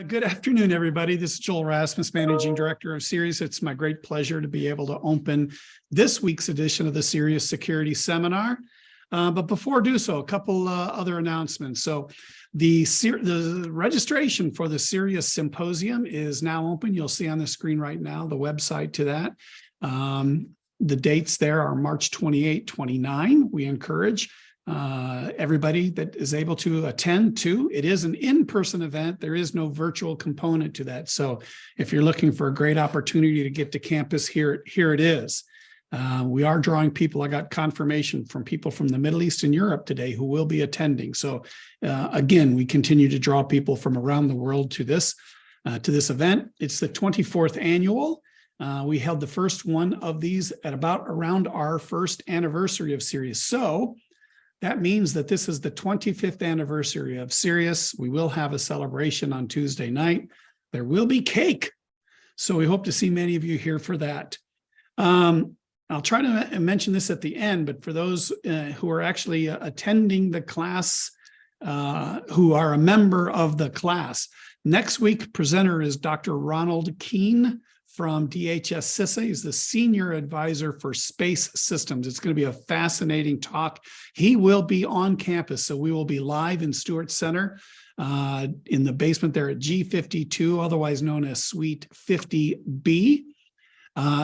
Good afternoon, everybody. This is Joel Rasmus, Managing Director of CERIAS. It's my great pleasure to be able to open this week's edition of the CERIAS Security Seminar. But before I do so, a couple other announcements. So the registration for the CERIAS Symposium is now open. You'll see on the screen right now the website to that. The dates there are March 28, 29. We encourage everybody that is able to attend to. It is an in-person event. There is no virtual component to that. So if you're looking for a great opportunity to get to campus, here it is. We are drawing people. I got confirmation from people from the Middle East and Europe today who will be attending. So again, we continue to draw people from around the world to this event. It's the 24th annual. We held the first one of these at around our first anniversary of CERIAS. So that means that this is the 25th anniversary of CERIAS. We will have a celebration on Tuesday night. There will be cake. So we hope to see many of you here for that. I'll try to mention this at the end, but for those who are actually attending the class, who are a member of the class, next week presenter is Dr. Ronald Keene from DHS CISA. He's the Senior Advisor for Space Systems. It's going to be a fascinating talk. He will be on campus, so we will be live in Stewart Center in the basement there at G52, otherwise known as Suite 50B.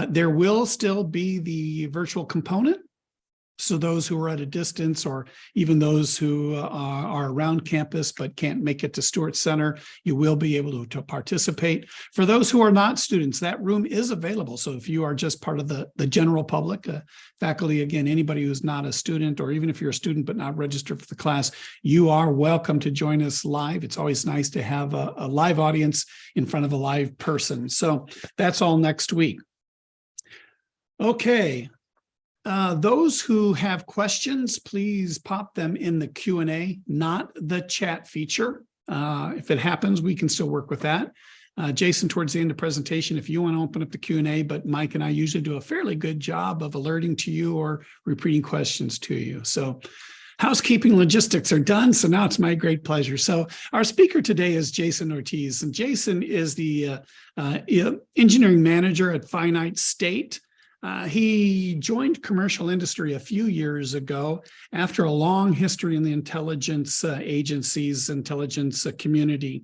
There will still be the virtual component. So those who are at a distance, or even those who are around campus but can't make it to Stewart Center, you will be able to participate. For those who are not students, that room is available. So if you are just part of the general public, faculty, again, anybody who's not a student, or even if you're a student but not registered for the class, you are welcome to join us live. It's always nice to have a live audience in front of a live person. So that's all next week. Okay. Those who have questions, please pop them in the Q&A, not the chat feature. If it happens, we can still work with that. Jason, towards the end of the presentation, if you want to open up the Q&A, but Mike and I usually do a fairly good job of alerting to you or repeating questions to you. So housekeeping logistics are done. So now it's my great pleasure. So our speaker today is Jason Ortiz, and Jason is the engineering manager at Finite State. He joined commercial industry a few years ago after a long history in the intelligence agencies, intelligence community.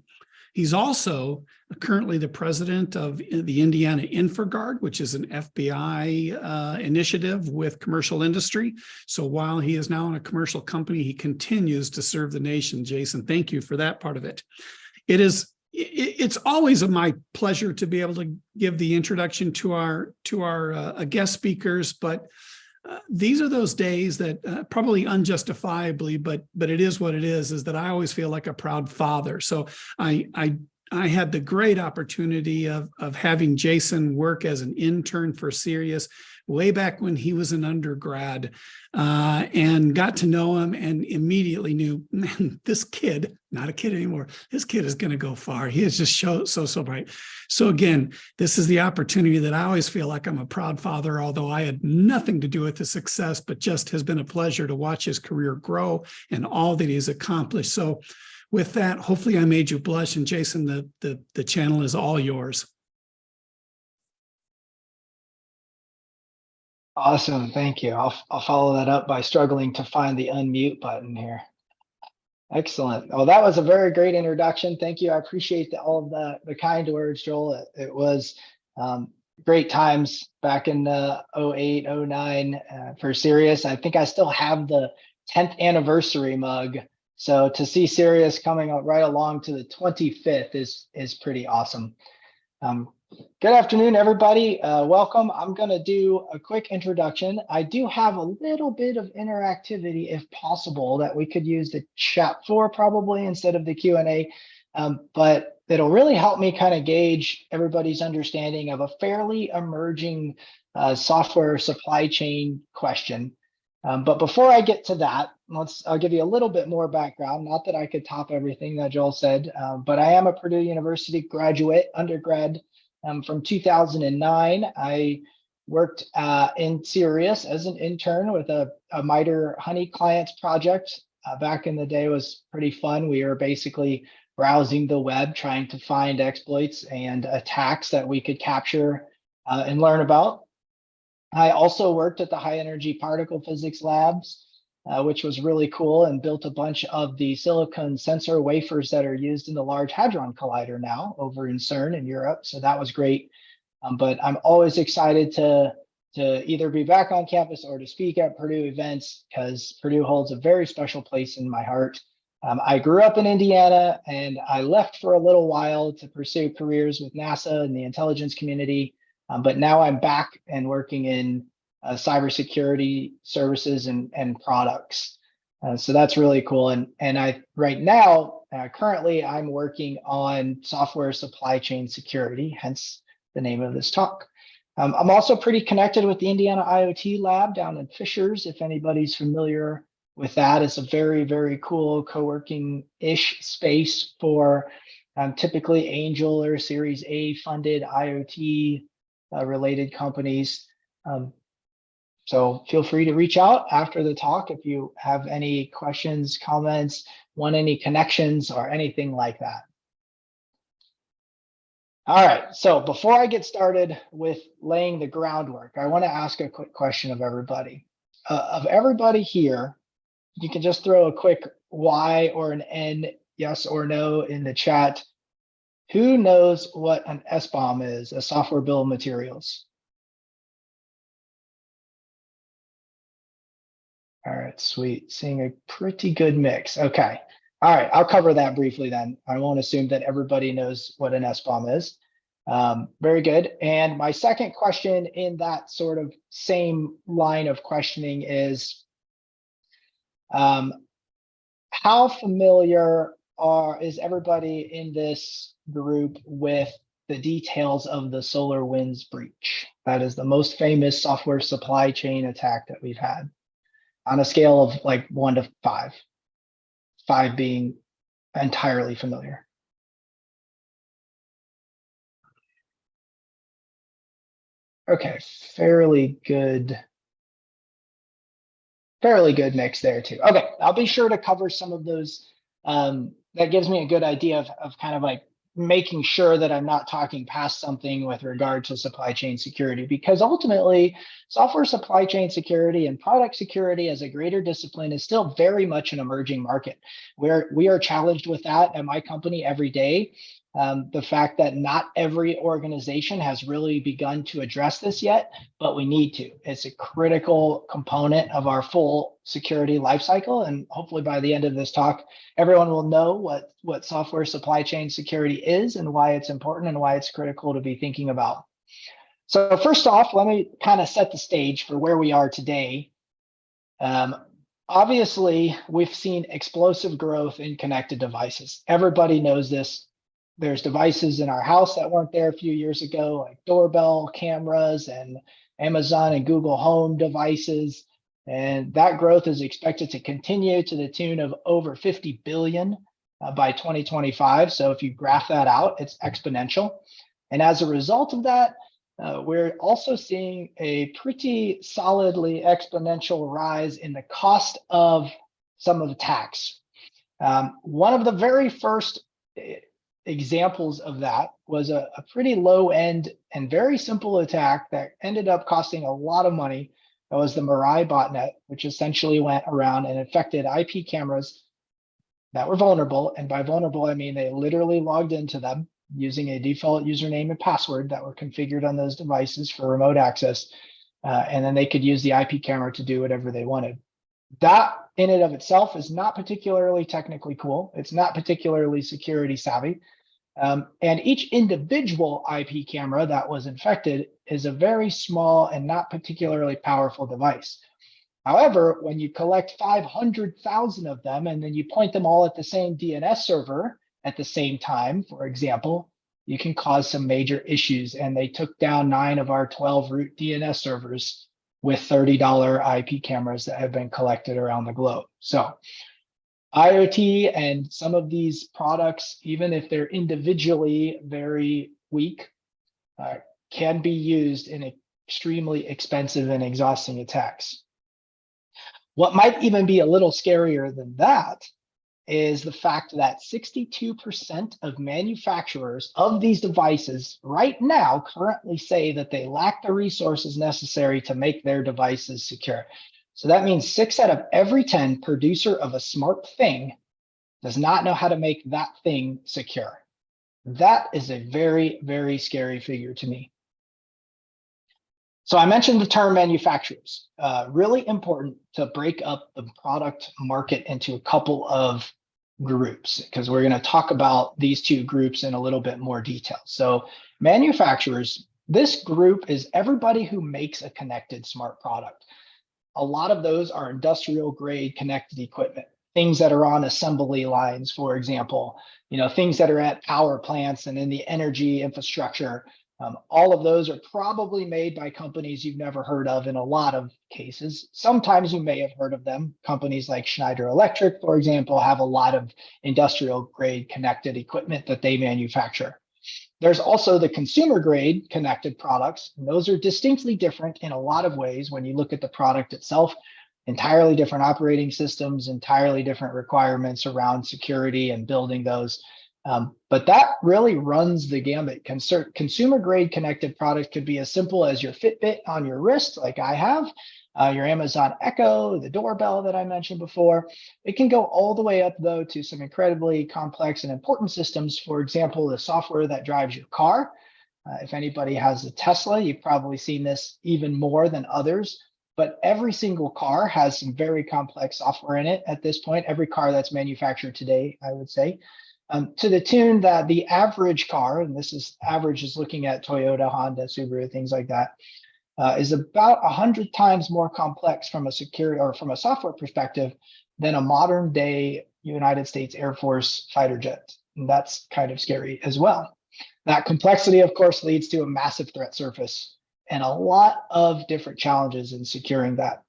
He's also currently the president of the Indiana InfraGuard, which is an FBI initiative with commercial industry. So while he is now in a commercial company, he continues to serve the nation. Jason, thank you for that part of it. It's always my pleasure to be able to give the introduction to our guest speakers, but these are those days that probably unjustifiably, but it is what it is that I always feel like a proud father. So I had the great opportunity of having Jason work as an intern for CERIAS way back when he was an undergrad, and got to know him and immediately knew, man, this kid, not a kid anymore, this kid is going to go far. He is just so bright. So again, this is the opportunity that I always feel like I'm a proud father, although I had nothing to do with the success, but just has been a pleasure to watch his career grow and all that he's accomplished. So with that, hopefully I made you blush, and Jason, the channel is all yours. Awesome, thank you. I'll follow that up by struggling to find the unmute button here. Excellent. Well, that was a very great introduction. Thank you. I appreciate all of the kind words, Joel. It was great times back in 08, 09 for CERIAS. I think I still have the 10th anniversary mug. So to see CERIAS coming up right along to the 25th is pretty awesome. Good afternoon, everybody. Welcome. I'm going to do a quick introduction. I do have a little bit of interactivity, if possible, that we could use the chat for probably instead of the Q&A, but it'll really help me kind of gauge everybody's understanding of a fairly emerging software supply chain question. But before I get to that, I'll give you a little bit more background. Not that I could top everything that Joel said, but I am a Purdue University graduate, undergrad. From 2009, I worked in CERIAS as an intern with a MITRE Honey Clients project. Back in the day was pretty fun. We were basically browsing the web, trying to find exploits and attacks that we could capture and learn about. I also worked at the high energy particle physics labs, which was really cool, and built a bunch of the silicon sensor wafers that are used in the Large Hadron Collider now over in CERN in Europe. So that was great. But I'm always excited to either be back on campus or to speak at Purdue events, because Purdue holds a very special place in my heart. I grew up in Indiana, and I left for a little while to pursue careers with NASA and the intelligence community. But now I'm back and working in cybersecurity services and products. So that's really cool. And I right now, currently, I'm working on software supply chain security, hence the name of this talk. I'm also pretty connected with the Indiana IoT lab down in Fishers. If anybody's familiar with that, it's a very, very cool co-working-ish space for typically angel or Series A funded IoT related companies. So feel free to reach out after the talk if you have any questions, comments, want any connections or anything like that. All right, so before I get started with laying the groundwork, I want to ask a quick question of everybody. Of everybody here, you can just throw a quick Y or an N, yes or no, in the chat. Who knows what an SBOM is, a software bill of materials? All right, sweet. Seeing a pretty good mix. Okay. All right, I'll cover that briefly then. I won't assume that everybody knows what an SBOM is. Very good. And my second question in that sort of same line of questioning is, how familiar is everybody in this group with the details of the SolarWinds breach? That is the most famous software supply chain attack that we've had, on a scale of like 1 to 5, 5 being entirely familiar. Okay, fairly good mix there too. Okay, I'll be sure to cover some of those. That gives me a good idea of kind of like making sure that I'm not talking past something with regard to supply chain security, because ultimately software supply chain security and product security as a greater discipline is still very much an emerging market, where we are challenged with that at my company every day. The fact that not every organization has really begun to address this yet, but we need to. It's a critical component of our full security lifecycle. And hopefully by the end of this talk, everyone will know what software supply chain security is and why it's important and why it's critical to be thinking about. So first off, let me kind of set the stage for where we are today. Obviously, we've seen explosive growth in connected devices. Everybody knows this. There's devices in our house that weren't there a few years ago, like doorbell cameras and Amazon and Google Home devices. And that growth is expected to continue to the tune of over 50 billion by 2025. So if you graph that out, it's exponential. And as a result of that, we're also seeing a pretty solidly exponential rise in the cost of some of the attacks. One of the very first examples of that was a pretty low end and very simple attack that ended up costing a lot of money. That was the Mirai botnet, which essentially went around and infected IP cameras that were vulnerable. And by vulnerable, I mean they literally logged into them using a default username and password that were configured on those devices for remote access. And then they could use the IP camera to do whatever they wanted. That in and of itself is not particularly technically cool. It's not particularly security savvy. And each individual IP camera that was infected is a very small and not particularly powerful device. However, when you collect 500,000 of them and then you point them all at the same DNS server at the same time, for example, you can cause some major issues. And they took down 9 of our 12 root DNS servers with $30 IP cameras that have been collected around the globe. So IoT and some of these products, even if they're individually very weak, can be used in extremely expensive and exhausting attacks. What might even be a little scarier than that is the fact that 62% of manufacturers of these devices right now currently say that they lack the resources necessary to make their devices secure. So that means 6 out of every 10 producer of a smart thing does not know how to make that thing secure. That is a very, very scary figure to me. So I mentioned the term manufacturers. Really important to break up the product market into a couple of groups, because we're going to talk about these two groups in a little bit more detail. So manufacturers, this group is everybody who makes a connected smart product. A lot of those are industrial grade connected equipment, things that are on assembly lines, for example, things that are at power plants and in the energy infrastructure. All of those are probably made by companies you've never heard of in a lot of cases. Sometimes you may have heard of them. Companies like Schneider Electric, for example, have a lot of industrial grade connected equipment that they manufacture. There's also the consumer grade connected products. And those are distinctly different in a lot of ways when you look at the product itself. Entirely different operating systems, entirely different requirements around security and building those. But that really runs the gamut. Consumer grade connected product could be as simple as your Fitbit on your wrist, like I have, your Amazon Echo, the doorbell that I mentioned before. It can go all the way up, though, to some incredibly complex and important systems. For example, the software that drives your car. If anybody has a Tesla, you've probably seen this even more than others. But every single car has some very complex software in it at this point. Every car that's manufactured today, I would say. To the tune that the average car, and this is average is looking at Toyota, Honda, Subaru, things like that, is about 100 times more complex from a security or from a software perspective than a modern day United States Air Force fighter jet. And that's kind of scary as well. That complexity, of course, leads to a massive threat surface and a lot of different challenges in securing that.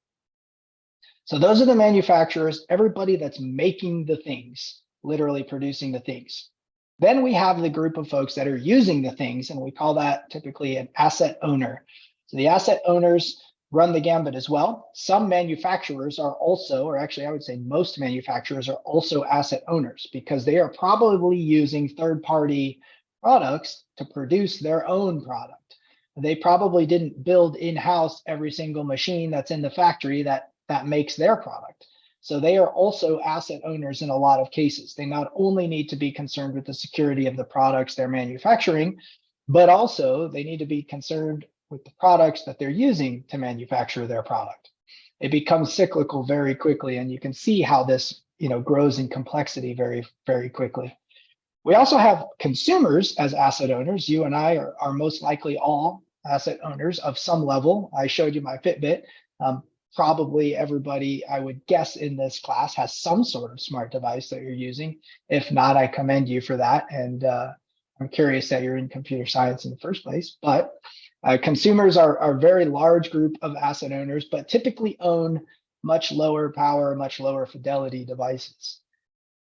So those are the manufacturers, everybody that's making the things, literally producing the things. Then we have the group of folks that are using the things, and we call that typically an asset owner. So the asset owners run the gambit as well. Some manufacturers are also, or actually I would say most manufacturers are also asset owners, because they are probably using third-party products to produce their own product. They probably didn't build in-house every single machine that's in the factory that makes their product. So they are also asset owners in a lot of cases. They not only need to be concerned with the security of the products they're manufacturing, but also they need to be concerned with the products that they're using to manufacture their product. It becomes cyclical very quickly, and you can see how this grows in complexity very, very quickly. We also have consumers as asset owners. You and I are most likely all asset owners of some level. I showed you my Fitbit. Probably everybody, I would guess, in this class has some sort of smart device that you're using. If not, I commend you for that. And I'm curious that you're in computer science in the first place. But consumers are a very large group of asset owners, but typically own much lower power, much lower fidelity devices.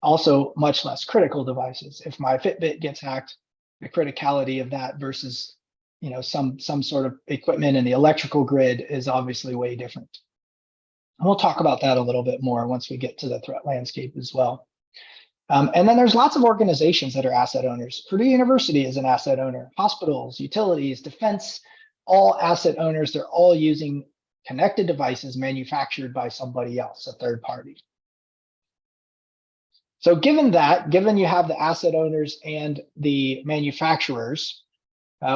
Also much less critical devices. If my Fitbit gets hacked, the criticality of that versus some sort of equipment in the electrical grid is obviously way different. And we'll talk about that a little bit more once we get to the threat landscape as well. And then there's lots of organizations that are asset owners. Purdue University is an asset owner. Hospitals, utilities, defense, all asset owners. They're all using connected devices manufactured by somebody else, a third party. So given you have the asset owners and the manufacturers,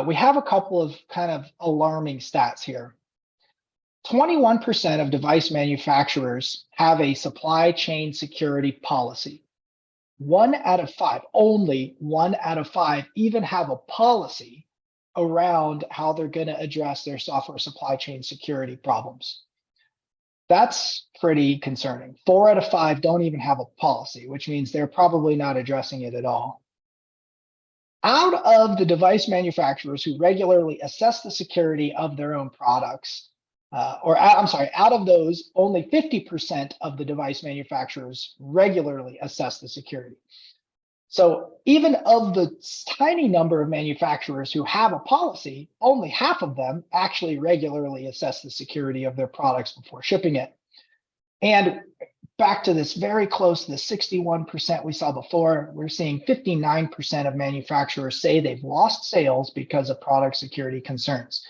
we have a couple of kind of alarming stats here. 21% of device manufacturers have a supply chain security policy. 1 out of 5, only 1 out of 5 even have a policy around how they're going to address their software supply chain security problems. That's pretty concerning. 4 out of 5 don't even have a policy, which means they're probably not addressing it at all. Out of the device manufacturers who regularly assess the security of their own products, out of those, only 50% of the device manufacturers regularly assess the security. So even of the tiny number of manufacturers who have a policy, only half of them actually regularly assess the security of their products before shipping it. And back to this very close to the 61% we saw before. We're seeing 59% of manufacturers say they've lost sales because of product security concerns.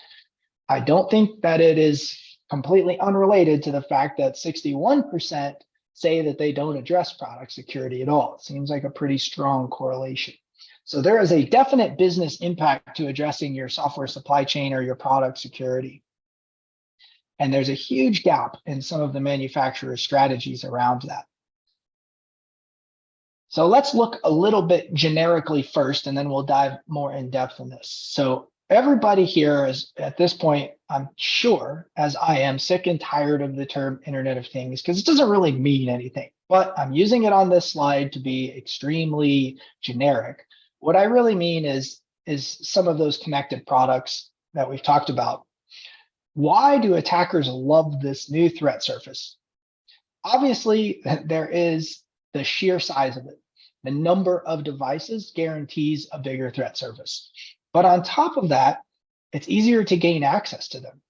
I don't think that it is completely unrelated to the fact that 61% say that they don't address product security at all. It seems like a pretty strong correlation. So there is a definite business impact to addressing your software supply chain or your product security. And there's a huge gap in some of the manufacturers' strategies around that. So let's look a little bit generically first, and then we'll dive more in depth in this. So everybody here is, at this point, I'm sure, as I am, sick and tired of the term Internet of Things, because it doesn't really mean anything. But I'm using it on this slide to be extremely generic. What I really mean is some of those connected products that we've talked about. Why do attackers love this new threat surface? Obviously, there is the sheer size of it. The number of devices guarantees a bigger threat surface. But on top of that, it's easier to gain access to them.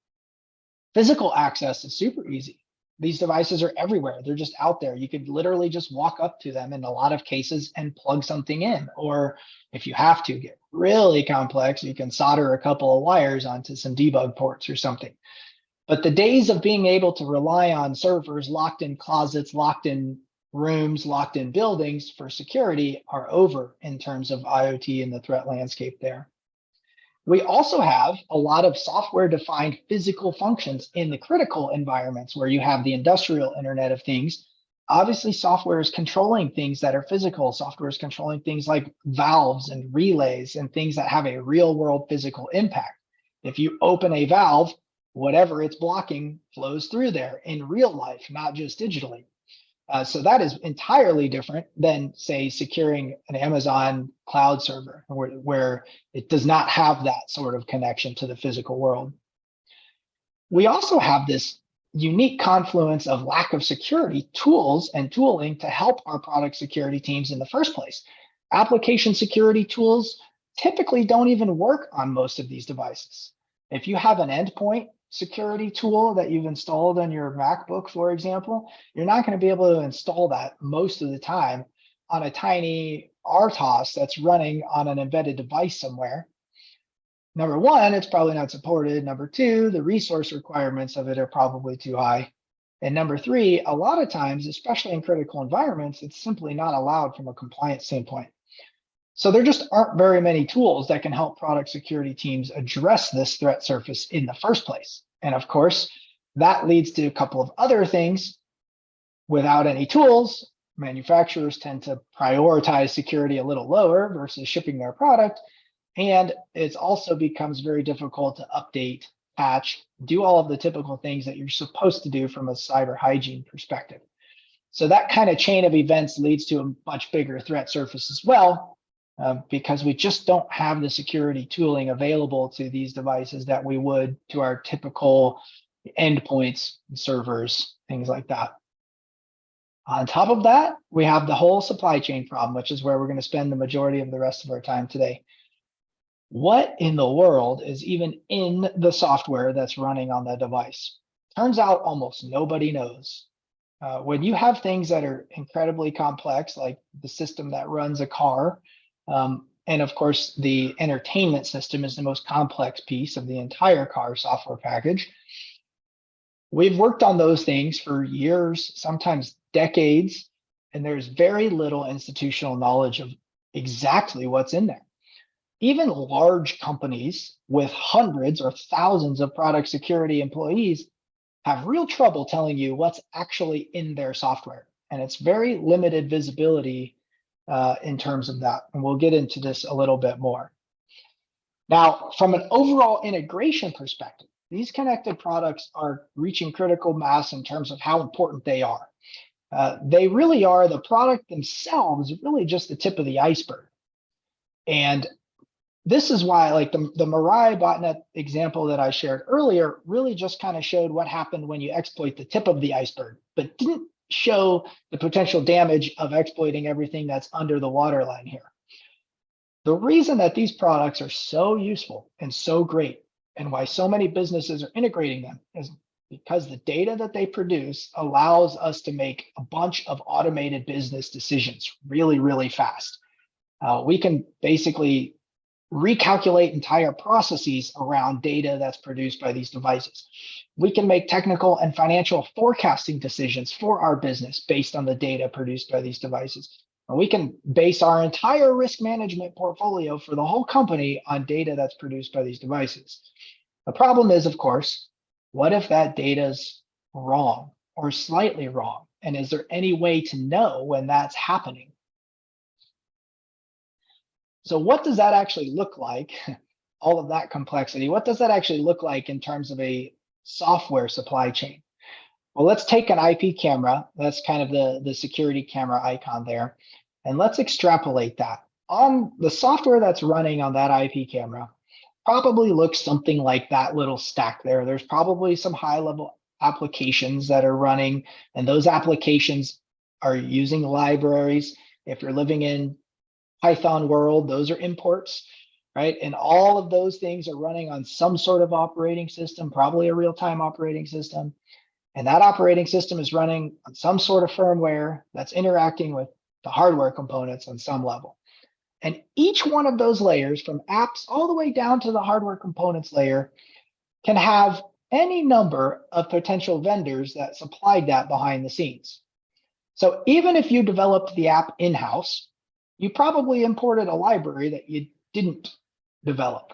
Physical access is super easy. These devices are everywhere. They're just out there. You could literally just walk up to them in a lot of cases and plug something in. Or if you have to get really complex, you can solder a couple of wires onto some debug ports or something. But the days of being able to rely on servers locked in closets, locked in rooms, locked in buildings for security are over in terms of IoT and the threat landscape there. We also have a lot of software-defined physical functions in the critical environments where you have the industrial Internet of Things. Obviously, software is controlling things that are physical. Software is controlling things like valves and relays and things that have a real-world physical impact. If you open a valve, whatever it's blocking flows through there in real life, not just digitally. So that is entirely different than, say, securing an Amazon cloud server, where it does not have that sort of connection to the physical world. We also have this unique confluence of lack of security tools and tooling to help our product security teams in the first place. Application security tools typically don't even work on most of these devices. If you have an endpoint security tool that you've installed on your MacBook, for example, you're not going to be able to install that most of the time on a tiny RTOS that's running on an embedded device somewhere. Number one, it's probably not supported. Number two, the resource requirements of it are probably too high. And number three, a lot of times, especially in critical environments, it's simply not allowed from a compliance standpoint. So there just aren't very many tools that can help product security teams address this threat surface in the first place. And of course, that leads to a couple of other things. Without any tools, manufacturers tend to prioritize security a little lower versus shipping their product. And it also becomes very difficult to update, patch, do all of the typical things that you're supposed to do from a cyber hygiene perspective. So that kind of chain of events leads to a much bigger threat surface as well. Because we just don't have the security tooling available to these devices that we would to our typical endpoints, servers, things like that. On top of that, we have the whole supply chain problem, which is where we're going to spend the majority of the rest of our time today. What in the world is even in the software that's running on the device? Turns out almost nobody knows. When you have things that are incredibly complex, like the system that runs a car, and of course, the entertainment system is the most complex piece of the entire car software package. We've worked on those things for years, sometimes decades, and there's very little institutional knowledge of exactly what's in there. Even large companies with hundreds or thousands of product security employees have real trouble telling you what's actually in their software. And it's very limited visibility in terms of that. And we'll get into this a little bit more. Now, from an overall integration perspective, these connected products are reaching critical mass in terms of how important they are. They really are, the product themselves, really just the tip of the iceberg. And this is why, like the Mirai botnet example that I shared earlier really just kind of showed what happened when you exploit the tip of the iceberg, but didn't show the potential damage of exploiting everything that's under the waterline here. The reason that these products are so useful and so great, and why so many businesses are integrating them, is because the data that they produce allows us to make a bunch of automated business decisions really, really fast. We can basically recalculate entire processes around data that's produced by these devices. We can make technical and financial forecasting decisions for our business based on the data produced by these devices. And we can base our entire risk management portfolio for the whole company on data that's produced by these devices. The problem is, of course, what if that data's wrong or slightly wrong? And is there any way to know when that's happening? So what does that actually look like? All of that complexity, what does that actually look like in terms of a software supply chain? Well, let's take an IP camera. That's kind of the security camera icon there. And let's extrapolate that. On the software that's running on that IP camera probably looks something like that little stack there. There's probably some high-level applications that are running, and those applications are using libraries. If you're living in Python world, those are imports, right? And all of those things are running on some sort of operating system, probably a real-time operating system. And that operating system is running on some sort of firmware that's interacting with the hardware components on some level. And each one of those layers, from apps all the way down to the hardware components layer, can have any number of potential vendors that supplied that behind the scenes. So even if you developed the app in-house, you probably imported a library that you didn't develop.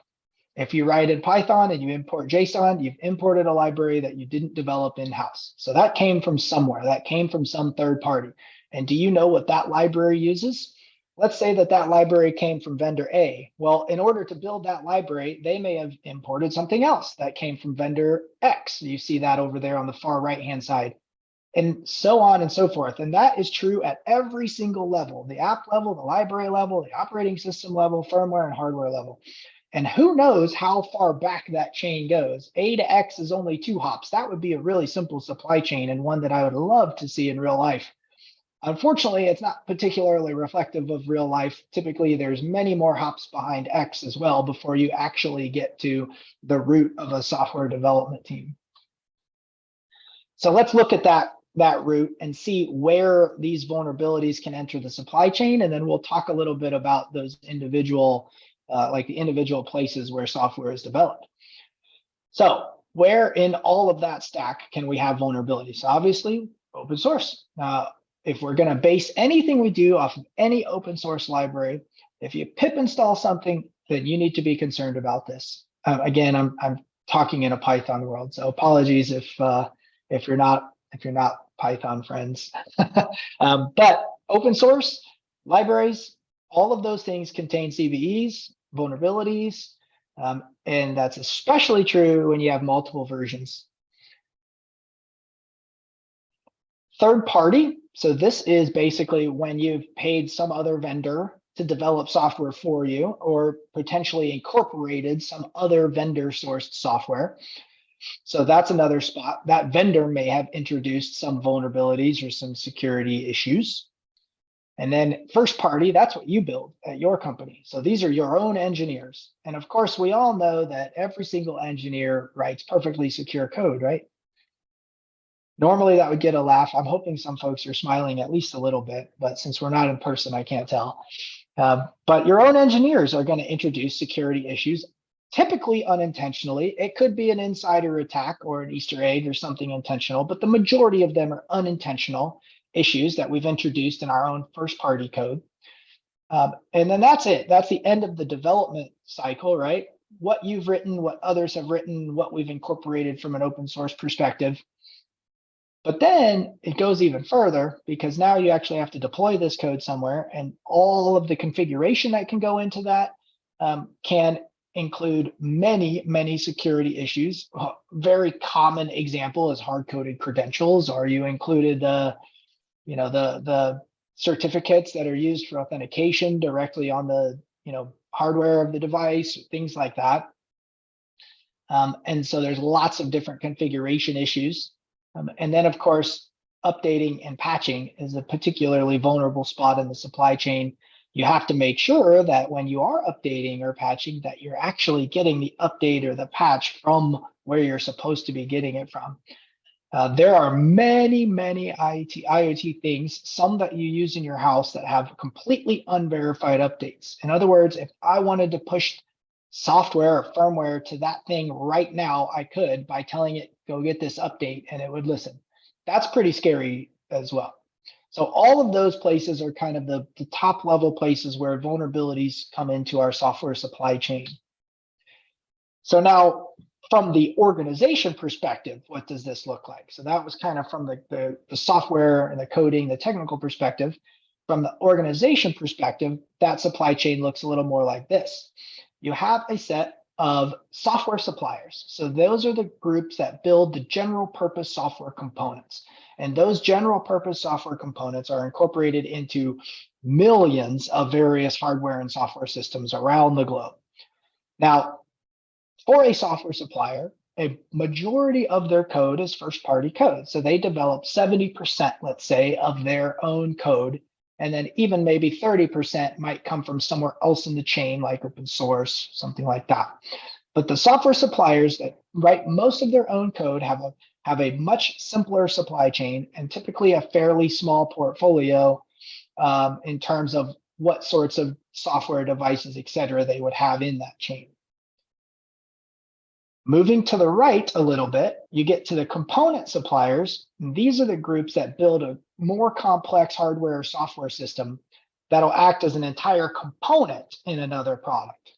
If you write in Python and you import JSON, you've imported a library that you didn't develop in-house. So that came from somewhere, that came from some third party. And do you know what that library uses? Let's say that that library came from vendor A. Well, in order to build that library, they may have imported something else that came from vendor X. You see that over there on the far right-hand side, and so on and so forth. And that is true at every single level, the app level, the library level, the operating system level, firmware and hardware level. And who knows how far back that chain goes. A to X is only 2 hops. That would be a really simple supply chain, and one that I would love to see in real life. Unfortunately, it's not particularly reflective of real life. Typically, there's many more hops behind X as well before you actually get to the root of a software development team. So let's look at that root and see where these vulnerabilities can enter the supply chain. And then we'll talk a little bit about those individual, like the individual places where software is developed. So where in all of that stack can we have vulnerabilities? So obviously, open source. If we're going to base anything we do off of any open source library, if you pip install something, then you need to be concerned about this. Again, I'm talking in a Python world, so apologies if you're not Python friends. But open source libraries, all of those things contain CVEs, vulnerabilities, and that's especially true when you have multiple versions. Third party. So this is basically when you've paid some other vendor to develop software for you, or potentially incorporated some other vendor sourced software. So that's another spot. That vendor may have introduced some vulnerabilities or some security issues. And then first party, that's what you build at your company. So these are your own engineers. And of course, we all know that every single engineer writes perfectly secure code, right? Normally that would get a laugh. I'm hoping some folks are smiling at least a little bit, but since we're not in person, I can't tell. But your own engineers are going to introduce security issues, typically unintentionally. It could be an insider attack or an Easter egg or something intentional, but the majority of them are unintentional issues that we've introduced in our own first party code. And then that's it. That's the end of the development cycle, right? What you've written, what others have written, what we've incorporated from an open source perspective. But then it goes even further, because now you actually have to deploy this code somewhere, and all of the configuration that can go into that can include many security issues. A very common example is hard-coded credentials, or you included the certificates that are used for authentication directly on the hardware of the device, things like that. And so there's lots of different configuration issues. And then, of course, updating and patching is a particularly vulnerable spot in the supply chain. You have to make sure that when you are updating or patching, that you're actually getting the update or the patch from where you're supposed to be getting it from. There are many, many IoT things, some that you use in your house that have completely unverified updates. In other words, if I wanted to push software or firmware to that thing right now, I could by telling it, go get this update, and it would listen. That's pretty scary as well. So all of those places are kind of the top level places where vulnerabilities come into our software supply chain. So now, from the organization perspective, what does this look like? So that was kind of from the software and the coding, the technical perspective. From the organization perspective, that supply chain looks a little more like this. You have a set of software suppliers. So those are the groups that build the general purpose software components. And those general purpose software components are incorporated into millions of various hardware and software systems around the globe. Now, for a software supplier, a majority of their code is first-party code. So they develop 70%, let's say, of their own code. And then even maybe 30% might come from somewhere else in the chain, like open source, something like that. But the software suppliers that write most of their own code have a much simpler supply chain and typically a fairly small portfolio in terms of what sorts of software devices, et cetera, they would have in that chain. Moving to the right a little bit, you get to the component suppliers. These are the groups that build a more complex hardware or software system that'll act as an entire component in another product.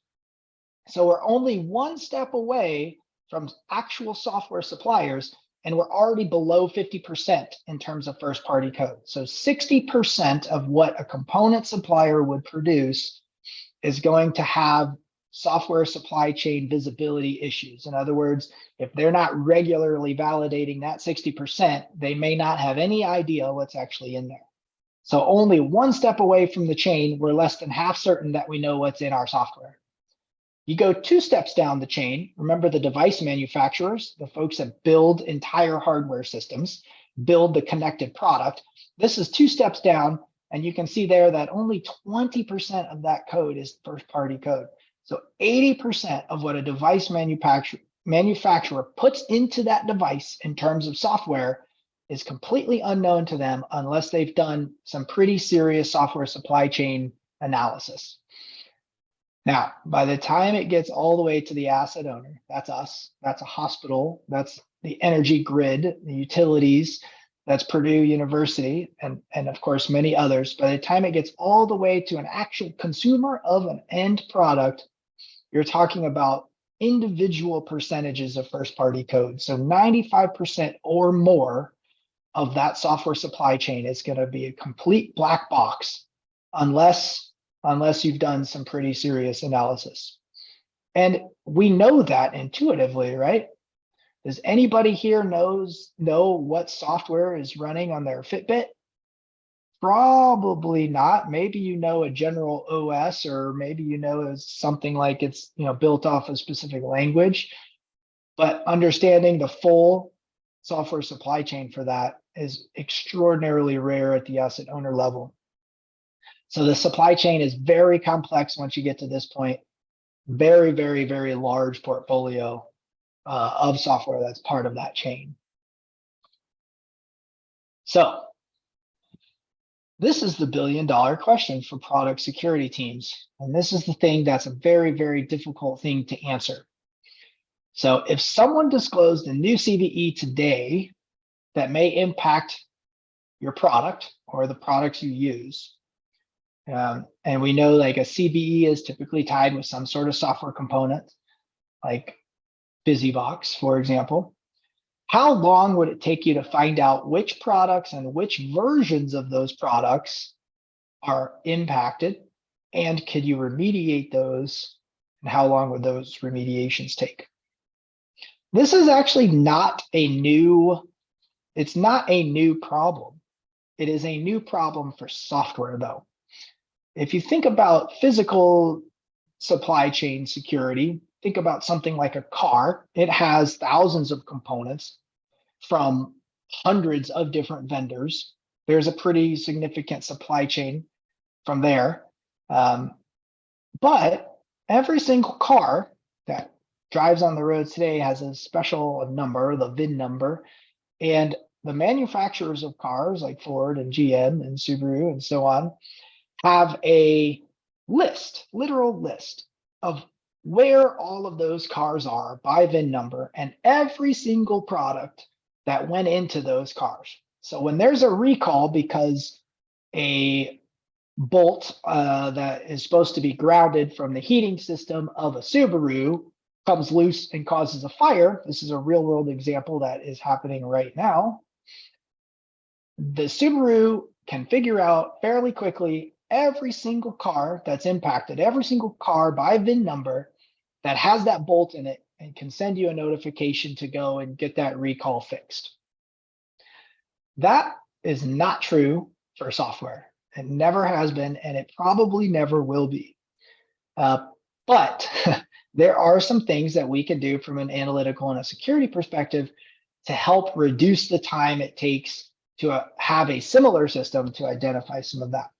So we're only one step away from actual software suppliers, and we're already below 50% in terms of first-party code. So 60% of what a component supplier would produce is going to have software supply chain visibility issues. In other words, if they're not regularly validating that 60%, they may not have any idea what's actually in there. So only one step away from the chain, we're less than half certain that we know what's in our software. You go 2 steps down the chain, remember the device manufacturers, the folks that build entire hardware systems, build the connected product. This is 2 steps down, and you can see there that only 20% of that code is first-party code. So 80% of what a device manufacturer puts into that device in terms of software is completely unknown to them unless they've done some pretty serious software supply chain analysis. Now, by the time it gets all the way to the asset owner, that's us, that's a hospital, that's the energy grid, the utilities, that's Purdue University, and of course, many others. By the time it gets all the way to an actual consumer of an end product, you're talking about individual percentages of first-party code. So 95% or more of that software supply chain is going to be a complete black box unless you've done some pretty serious analysis. And we know that intuitively, right? Does anybody here know what software is running on their Fitbit? Probably not. Maybe you know a general OS, or maybe you know something like it's built off a specific language. But understanding the full software supply chain for that is extraordinarily rare at the asset owner level. So the supply chain is very complex once you get to this point. Very, very, very large portfolio of software that's part of that chain. So this is the billion-dollar question for product security teams. And this is the thing that's a very, very difficult thing to answer. So if someone disclosed a new CVE today that may impact your product or the products you use, and we know like a CVE is typically tied with some sort of software component, like BusyBox, for example. How long would it take you to find out which products and which versions of those products are impacted? And could you remediate those? And how long would those remediations take? This is actually not a new problem. It is a new problem for software, though. If you think about physical supply chain security, think about something like a car. It has thousands of components from hundreds of different vendors. There's a pretty significant supply chain from there. But every single car that drives on the roads today has a special number, the VIN number, And the manufacturers of cars like Ford and GM and Subaru and so on have a list, literal list of where all of those cars are by VIN number and every single product that went into those cars. So when there's a recall because a bolt that is supposed to be grounded from the heating system of a Subaru comes loose and causes a fire, this is a real world example that is happening right now. The Subaru can figure out fairly quickly every single car that's impacted, every single car by VIN number that has that bolt in it, and can send you a notification to go and get that recall fixed. That is not true for software. It never has been, and it probably never will be. But there are some things that we can do from an analytical and a security perspective to help reduce the time it takes to have a similar system to identify some of that.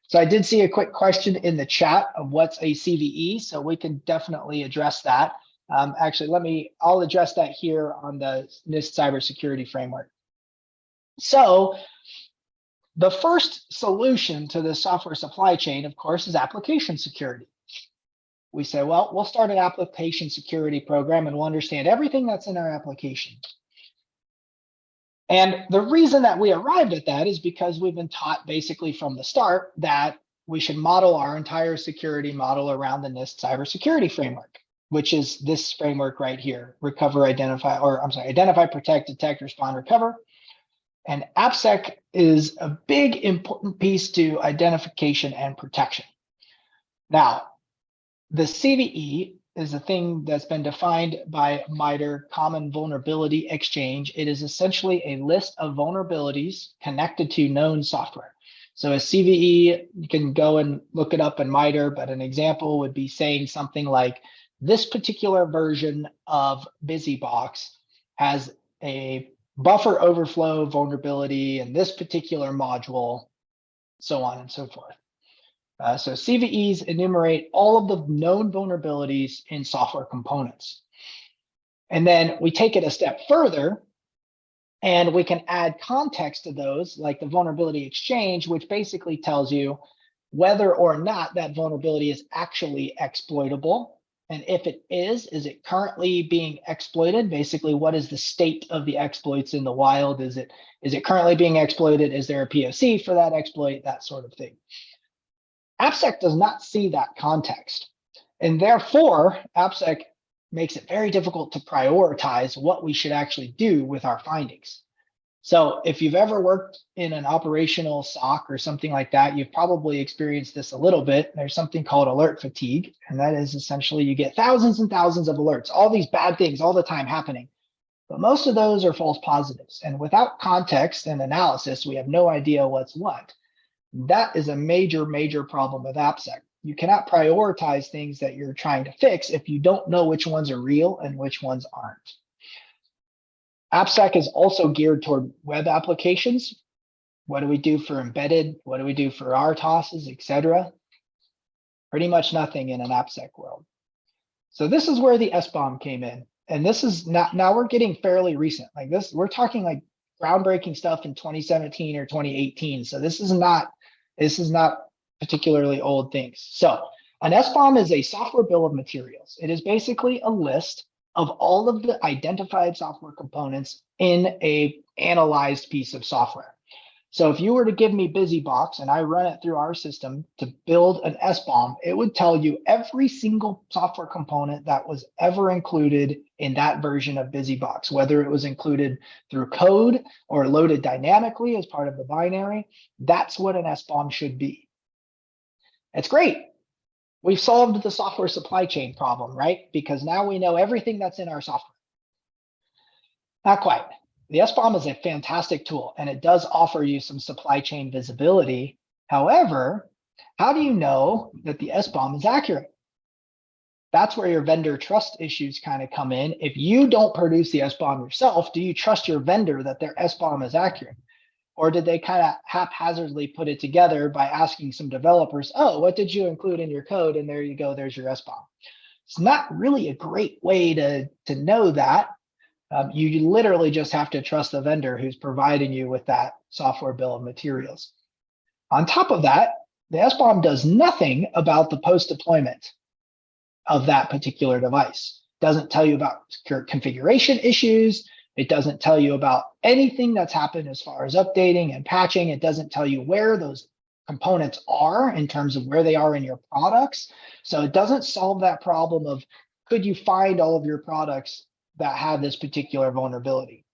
So I did see a quick question in the chat of what's a CVE, so we can definitely address that. Actually, I'll address that here on the NIST cybersecurity framework. So the first solution to the software supply chain, of course, is application security. We say, well, we'll start an application security program and we'll understand everything that's in our application. And the reason that we arrived at that is because we've been taught basically from the start that we should model our entire security model around the NIST cybersecurity framework, which is this framework right here: identify, protect, detect, respond, recover. And AppSec is a big important piece to identification and protection. Now, the CVE is a thing that's been defined by MITRE, Common Vulnerability Exchange. It is essentially a list of vulnerabilities connected to known software. So a CVE, you can go and look it up in MITRE, but an example would be saying something like, this particular version of BusyBox has a buffer overflow vulnerability in this particular module, so on and so forth. So CVEs enumerate all of the known vulnerabilities in software components. And then we take it a step further and we can add context to those, like the vulnerability exchange, which basically tells you whether or not that vulnerability is actually exploitable. And if it is it currently being exploited? Basically, what is the state of the exploits in the wild? Is it currently being exploited? Is there a POC for that exploit? That sort of thing. AppSec does not see that context. And therefore, AppSec makes it very difficult to prioritize what we should actually do with our findings. So if you've ever worked in an operational SOC or something like that, you've probably experienced this a little bit. There's something called alert fatigue. And that is essentially you get thousands and thousands of alerts, all these bad things all the time happening. But most of those are false positives. And without context and analysis, we have no idea what's what. That is a major, major problem with AppSec. You cannot prioritize things that you're trying to fix if you don't know which ones are real and which ones aren't. AppSec is also geared toward web applications. What do we do for embedded? What do we do for RTOSs, etc.? Pretty much nothing in an AppSec world. So this is where the SBOM came in. And this is not, now we're getting fairly recent. Like this, we're talking like groundbreaking stuff in 2017 or 2018. So this is not particularly old things. So an SBOM is a software bill of materials. It is basically a list of all of the identified software components in a analyzed piece of software. So if you were to give me BusyBox and I run it through our system to build an SBOM, it would tell you every single software component that was ever included in that version of BusyBox, whether it was included through code or loaded dynamically as part of the binary. That's what an SBOM should be. It's great. We've solved the software supply chain problem, right? Because now we know everything that's in our software. Not quite. The SBOM is a fantastic tool and it does offer you some supply chain visibility. However, how do you know that the SBOM is accurate? That's where your vendor trust issues kind of come in. If you don't produce the SBOM yourself, do you trust your vendor that their SBOM is accurate? Or did they kind of haphazardly put it together by asking some developers, oh, what did you include in your code? And there you go, there's your SBOM. It's not really a great way to know that. You literally just have to trust the vendor who's providing you with that software bill of materials. On top of that, the SBOM does nothing about the post-deployment of that particular device. Doesn't tell you about configuration issues. It doesn't tell you about anything that's happened as far as updating and patching. It doesn't tell you where those components are in terms of where they are in your products. So it doesn't solve that problem of, could you find all of your products that have this particular vulnerability?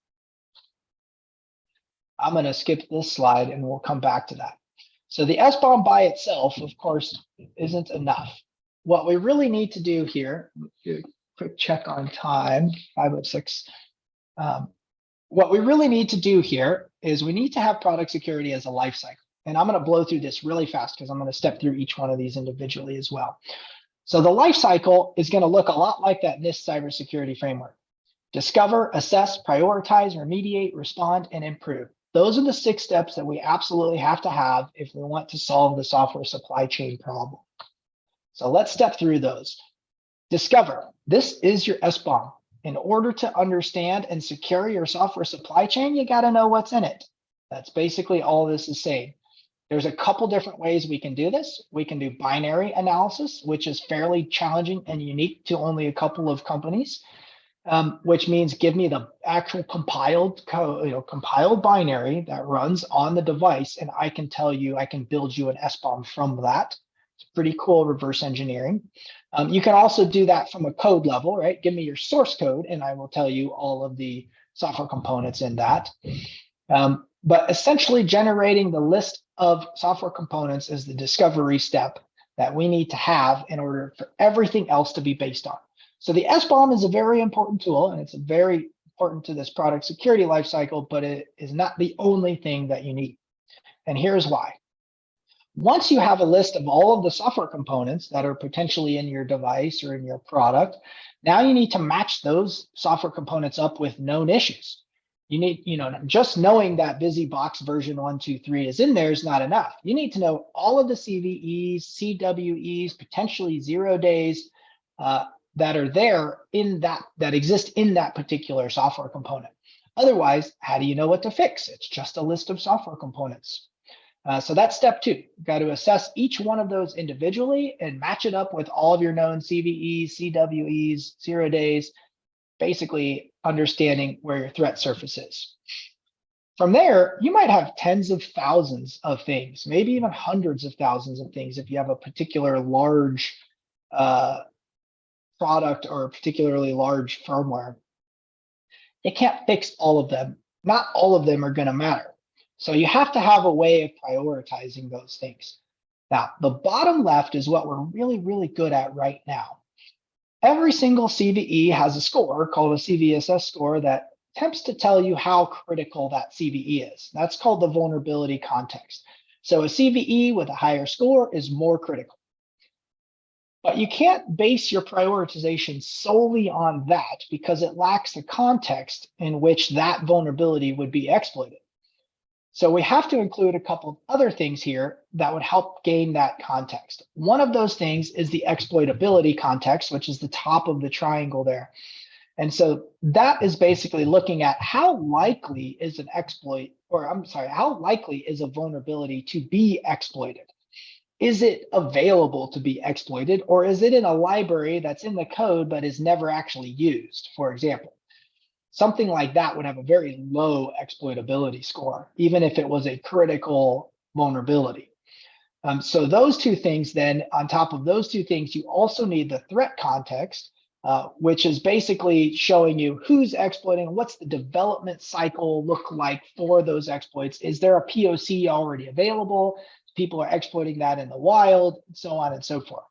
I'm going to skip this slide and we'll come back to that. So the SBOM by itself, of course, isn't enough. What we really need to do here, do a quick check on time, 5:06. What we really need to do here is we need to have product security as a life cycle. And I'm going to blow through this really fast because I'm going to step through each one of these individually as well. So the life cycle is going to look a lot like that NIST cybersecurity framework. Discover, assess, prioritize, remediate, respond, and improve. Those are the 6 steps that we absolutely have to have if we want to solve the software supply chain problem. So let's step through those. Discover. This is your SBOM. In order to understand and secure your software supply chain, you got to know what's in it. That's basically all this is saying. There's a couple different ways we can do this. We can do binary analysis, which is fairly challenging and unique to only a couple of companies, which means give me the actual compiled code, compiled binary that runs on the device, and I can tell you, I can build you an SBOM from that. It's pretty cool reverse engineering. You can also do that from a code level, right? Give me your source code, and I will tell you all of the software components in that. But essentially generating the list of software components is the discovery step that we need to have in order for everything else to be based on. So the SBOM is a very important tool, and it's very important to this product security lifecycle, but it is not the only thing that you need. And here's why. Once you have a list of all of the software components that are potentially in your device or in your product, now you need to match those software components up with known issues. You need, just knowing that BusyBox version 1.2.3 is in there is not enough. You need to know all of the CVEs, CWEs, potentially 0 days that are there in that exist in that particular software component. Otherwise, how do you know what to fix? It's just a list of software components. So that's step 2. You've got to assess each one of those individually and match it up with all of your known CVEs, CWEs, 0 days, basically understanding where your threat surface is. From there, you might have tens of thousands of things, maybe even hundreds of thousands of things if you have a particular large product or a particularly large firmware. It can't fix all of them. Not all of them are going to matter. So you have to have a way of prioritizing those things. Now, the bottom left is what we're really, really good at right now. Every single CVE has a score called a CVSS score that attempts to tell you how critical that CVE is. That's called the vulnerability context. So a CVE with a higher score is more critical. But you can't base your prioritization solely on that because it lacks the context in which that vulnerability would be exploited. So we have to include a couple of other things here that would help gain that context. One of those things is the exploitability context, which is the top of the triangle there. And so that is basically looking at how likely is an exploit, or I'm sorry, how likely is a vulnerability to be exploited? Is it available to be exploited, or is it in a library that's in the code but is never actually used, for example? Something like that would have a very low exploitability score, even if it was a critical vulnerability. So those 2 things, then on top of those 2 things, you also need the threat context, which is basically showing you who's exploiting, what's the development cycle look like for those exploits. Is there a POC already available? People are exploiting that in the wild, and so on and so forth.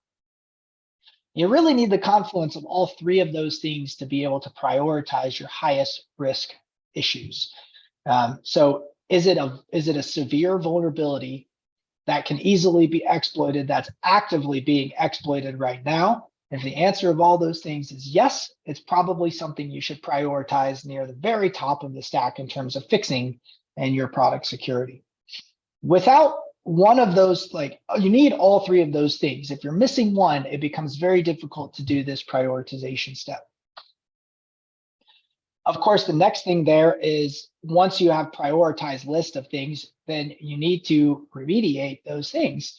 You really need the confluence of all 3 of those things to be able to prioritize your highest risk issues. So is it a severe vulnerability that can easily be exploited, that's actively being exploited right now? If the answer of all those things is yes, it's probably something you should prioritize near the very top of the stack in terms of fixing and your product security. Without one of those, you need all 3 of those things. If you're missing one, it becomes very difficult to do this prioritization step. Of course, the next thing there is once you have prioritized list of things, then you need to remediate those things.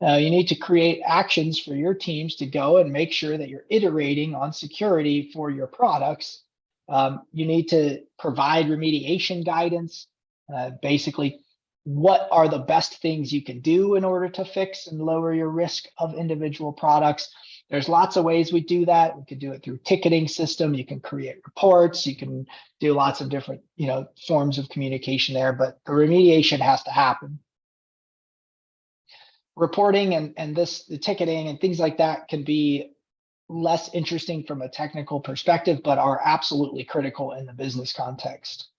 You need to create actions for your teams to go and make sure that you're iterating on security for your products. You need to provide remediation guidance, basically what are the best things you can do in order to fix and lower your risk of individual products. There's lots of ways we do that. We could do it through ticketing system. You can create reports. You can do lots of different, forms of communication there, but the remediation has to happen. Reporting and the ticketing and things like that can be less interesting from a technical perspective, but are absolutely critical in the business context.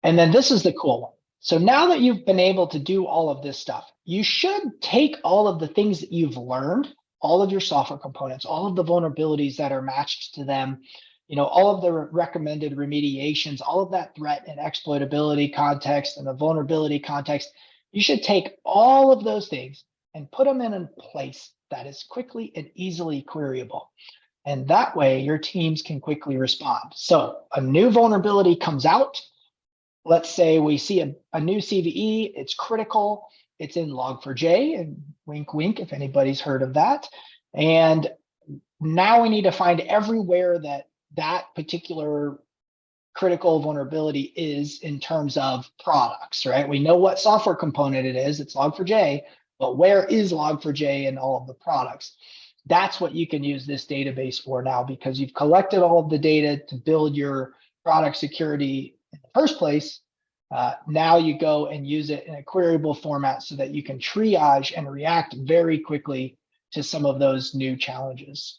And then this is the cool one. So now that you've been able to do all of this stuff, you should take all of the things that you've learned, all of your software components, all of the vulnerabilities that are matched to them, all of the recommended remediations, all of that threat and exploitability context and the vulnerability context. You should take all of those things and put them in a place that is quickly and easily queryable. And that way your teams can quickly respond. So a new vulnerability comes out. Let's say we see a new CVE, it's critical, it's in log4j, and wink, wink, if anybody's heard of that. And now we need to find everywhere that particular critical vulnerability is in terms of products, right? We know what software component it is, it's log4j, but where is log4j in all of the products? That's what you can use this database for now, because you've collected all of the data to build your product security in the first place. Now you go and use it in a queryable format so that you can triage and react very quickly to some of those new challenges.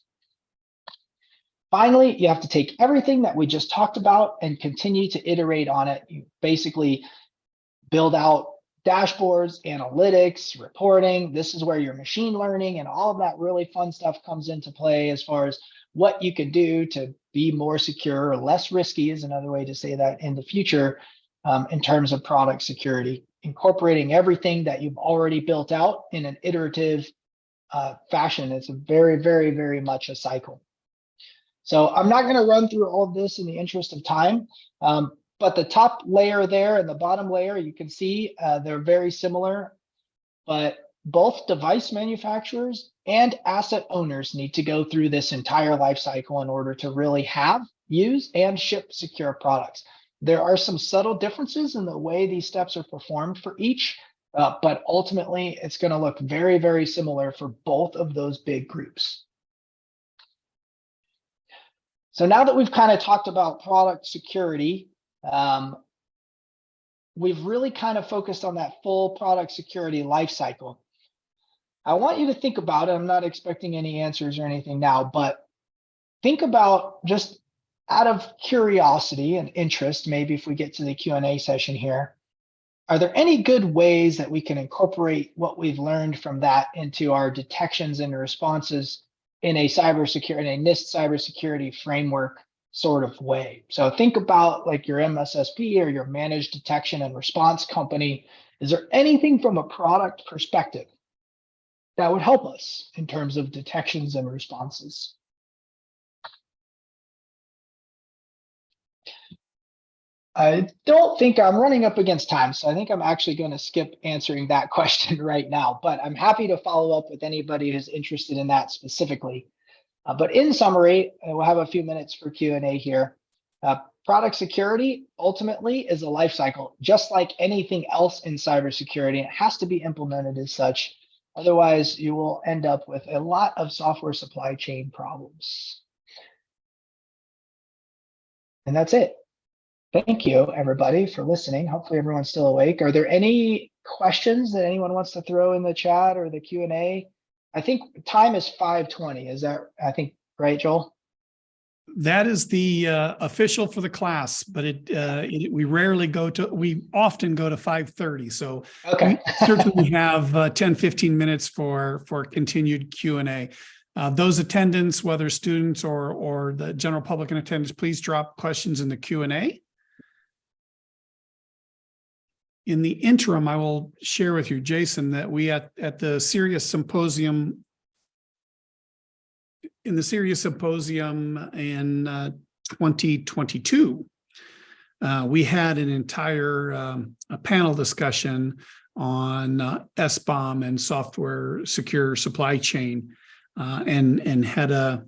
Finally, you have to take everything that we just talked about and continue to iterate on it. You basically build out dashboards, analytics, reporting. This is where your machine learning and all of that really fun stuff comes into play as far as what you can do to be more secure or less risky is another way to say that in the future in terms of product security, incorporating everything that you've already built out in an iterative fashion. It's a very, very, very much a cycle. So I'm not going to run through all of this in the interest of time, but the top layer there and the bottom layer, you can see they're very similar, but both device manufacturers and asset owners need to go through this entire life cycle in order to really have, use, and ship secure products. There are some subtle differences in the way these steps are performed for each, but ultimately it's going to look very, very similar for both of those big groups. So now that we've kind of talked about product security, we've really kind of focused on that full product security lifecycle. I want you to think about it. I'm not expecting any answers or anything now, but think about, just out of curiosity and interest, maybe if we get to the Q&A session here, are there any good ways that we can incorporate what we've learned from that into our detections and responses in a NIST cybersecurity framework sort of way? So think about like your MSSP or your managed detection and response company. Is there anything from a product perspective that would help us in terms of detections and responses? I don't think I'm running up against time, so I think I'm actually going to skip answering that question right now, but I'm happy to follow up with anybody who's interested in that specifically. But in summary, and we'll have a few minutes for Q&A here. Product security ultimately is a life cycle, just like anything else in cybersecurity. It has to be implemented as such. Otherwise, you will end up with a lot of software supply chain problems. And that's it. Thank you, everybody, for listening. Hopefully everyone's still awake. Are there any questions that anyone wants to throw in the chat or the Q&A? I think time is 5:20. Is that, I think, right, Joel? That is the official for the class, but we often go to 5:30. So okay. We certainly have 10, 15 minutes for continued Q&A. Those attendants, whether students or the general public in attendance, please drop questions in the Q&A. In the interim, I will share with you, Jason, that we at the CERIAS symposium, in 2021, 2022. We had an entire a panel discussion on SBOM and software secure supply chain, and had a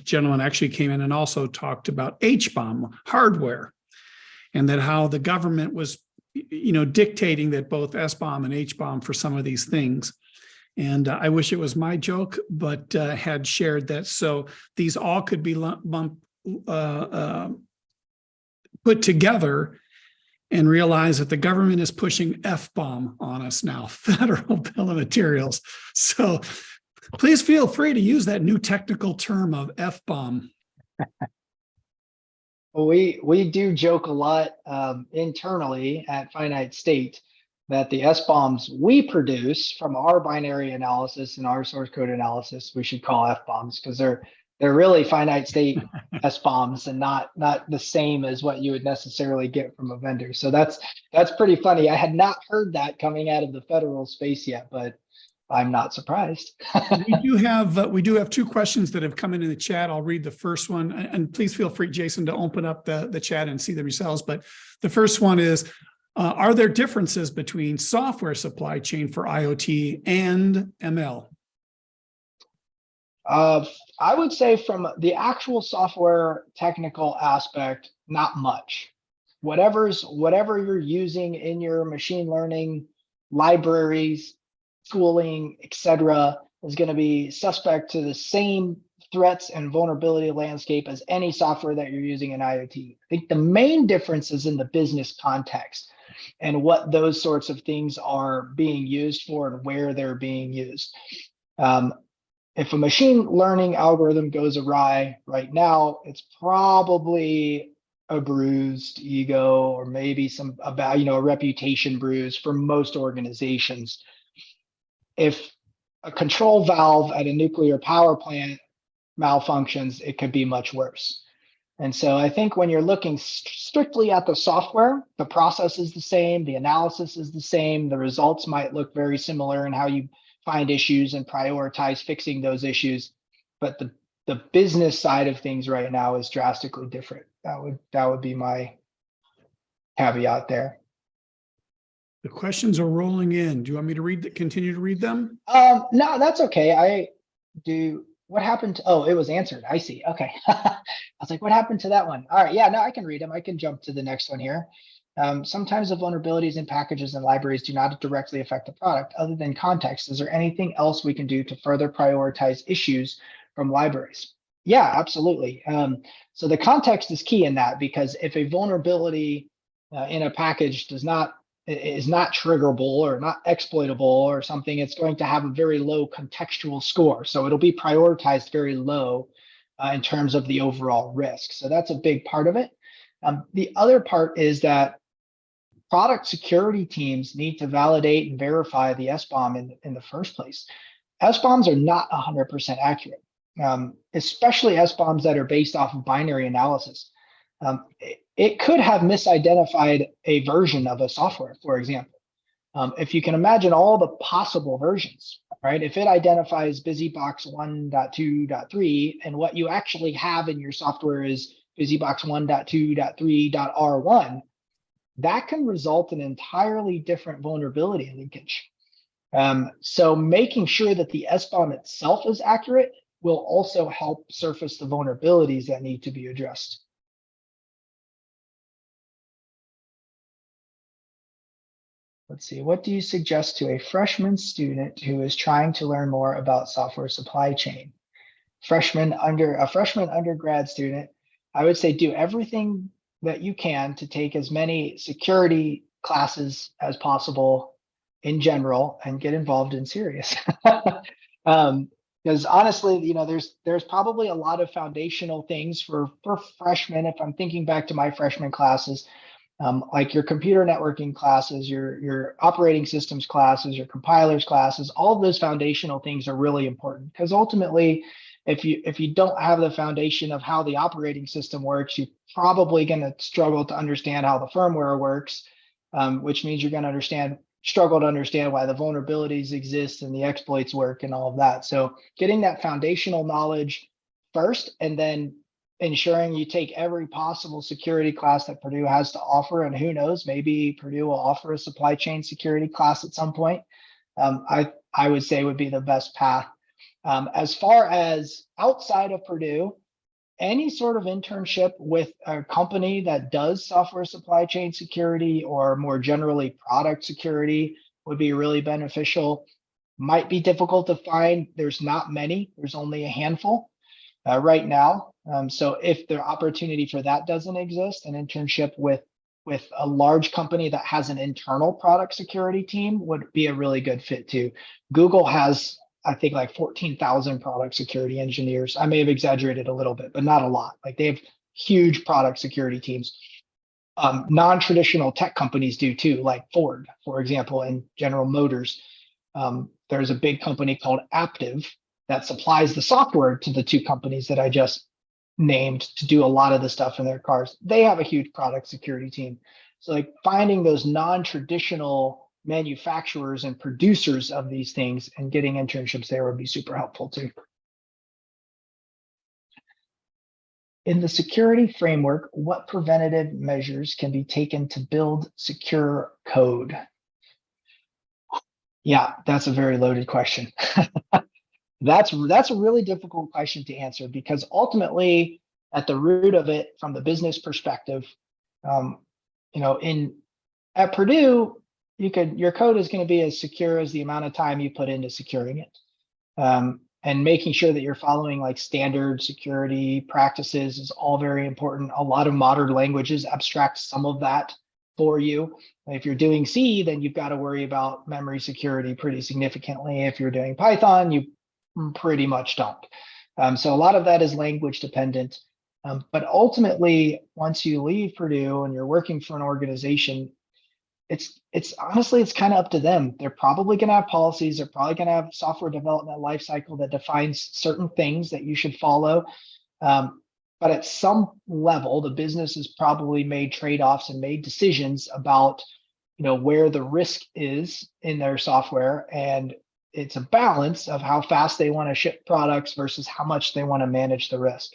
gentleman actually came in and also talked about HBOM hardware, and that how the government was, dictating that both SBOM and HBOM for some of these things. And I wish it was my joke, but had shared that. So these all could be put together and realize that the government is pushing FBOM on us now, Federal Bill of Materials. So please feel free to use that new technical term of FBOM. Well, we do joke a lot internally at Finite State that the SBOMs we produce from our binary analysis and our source code analysis, we should call FBOMs, because they're really finite state SBOMs and not the same as what you would necessarily get from a vendor. So that's pretty funny. I had not heard that coming out of the federal space yet, but I'm not surprised. We do have two questions that have come in the chat. I'll read the first one, and please feel free, Jason, to open up the chat and see them yourselves. But the first one is, are there differences between software supply chain for IoT and ML? I would say from the actual software technical aspect, not much. Whatever you're using in your machine learning libraries, schooling, etc., is going to be suspect to the same threats and vulnerability landscape as any software that you're using in IoT. I think the main difference is in the business context and what those sorts of things are being used for and where they're being used. If a machine learning algorithm goes awry right now, it's probably a bruised ego or maybe a reputation bruise for most organizations. If a control valve at a nuclear power plant malfunctions, it could be much worse. And so I think when you're looking strictly at the software, the process is the same, the analysis is the same, the results might look very similar in how you find issues and prioritize fixing those issues. But the business side of things right now is drastically different. That would be my caveat there. The questions are rolling in. Do you want me to continue to read them? No, that's okay. What happened to, oh, it was answered. I see. Okay. I was like, what happened to that one? All right. Yeah, no, I can read them. I can jump to the next one here. Sometimes the vulnerabilities in packages and libraries do not directly affect the product other than context. Is there anything else we can do to further prioritize issues from libraries? Yeah, absolutely. So the context is key in that, because if a vulnerability in a package is not triggerable or not exploitable or something, it's going to have a very low contextual score. So it'll be prioritized very low in terms of the overall risk. So that's a big part of it. The other part is that product security teams need to validate and verify the SBOM in the first place. SBOMs are not 100% accurate, especially SBOMs that are based off of binary analysis. It could have misidentified a version of a software, for example. If you can imagine all the possible versions, right? If it identifies BusyBox 1.2.3 and what you actually have in your software is BusyBox 1.2.3.R1, that can result in entirely different vulnerability leakage. So making sure that the SBOM itself is accurate will also help surface the vulnerabilities that need to be addressed. Let's see, what do you suggest to a freshman student who is trying to learn more about software supply chain? A freshman undergrad student, I would say do everything that you can to take as many security classes as possible in general and get involved in CERIAS. Because honestly, there's probably a lot of foundational things for freshmen. If I'm thinking back to my freshman classes, like your computer networking classes, your operating systems classes, your compilers classes, all of those foundational things are really important, because ultimately, if you don't have the foundation of how the operating system works, you're probably going to struggle to understand how the firmware works, which means you're going to struggle to understand why the vulnerabilities exist and the exploits work and all of that. So getting that foundational knowledge first, and then ensuring you take every possible security class that Purdue has to offer. And who knows, maybe Purdue will offer a supply chain security class at some point. I would say would be the best path. As far as outside of Purdue, any sort of internship with a company that does software supply chain security or more generally product security would be really beneficial. Might be difficult to find. There's not many. There's only a handful right now. So if the opportunity for that doesn't exist, an internship with a large company that has an internal product security team would be a really good fit too. Google has, I think, like 14,000 product security engineers. I may have exaggerated a little bit, but not a lot. Like they have huge product security teams. Non-traditional tech companies do too, like Ford, for example, and General Motors. There's a big company called Aptiv that supplies the software to the two companies that I just named to do a lot of the stuff in their cars. They have a huge product security team. So like finding those non-traditional manufacturers and producers of these things and getting internships there would be super helpful too. In the security framework, what preventative measures can be taken to build secure code? Yeah, that's a very loaded question. That's a really difficult question to answer because ultimately, at the root of it, from the business perspective, at Purdue, your code is going to be as secure as the amount of time you put into securing it, and making sure that you're following like standard security practices is all very important. A lot of modern languages abstract some of that for you. If you're doing C, then you've got to worry about memory security pretty significantly. If you're doing Python, you pretty much don't. So a lot of that is language dependent. But ultimately, once you leave Purdue and you're working for an organization, it's honestly, it's kind of up to them. They're probably going to have policies. They're probably going to have software development lifecycle that defines certain things that you should follow. But at some level, the business has probably made trade-offs and made decisions about, where the risk is in their software. And it's a balance of how fast they want to ship products versus how much they want to manage the risk.